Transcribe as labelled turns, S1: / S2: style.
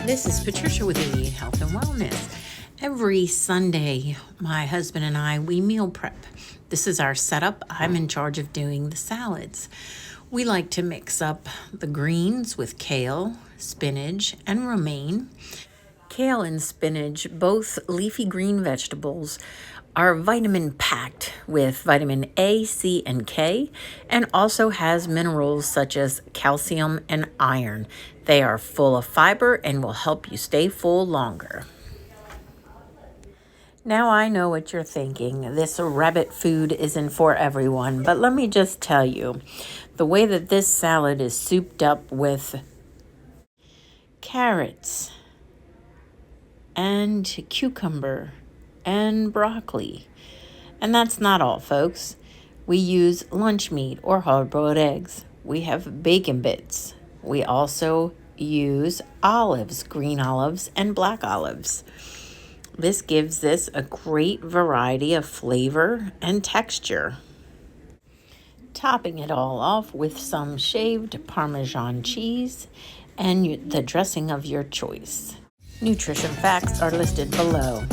S1: This is Patricia with Immediate Health and Wellness. Every Sunday, my husband and I, we meal prep. This is our setup. I'm in charge of doing the salads. We like to mix up the greens with kale, spinach, and romaine. Kale and spinach, both leafy green vegetables, are vitamin packed with vitamin A, C, and K, and also has minerals such as calcium and iron. They are full of fiber and will help you stay full longer. Now I know what you're thinking. This rabbit food isn't for everyone, but let me just tell you, the way that this salad is souped up with carrots, and cucumber and broccoli. And that's not all, folks. We use lunch meat or hard-boiled eggs. We have bacon bits. We also use olives, green olives and black olives. This gives this a great variety of flavor and texture. Topping it all off with some shaved Parmesan cheese and the dressing of your choice. Nutrition facts are listed below.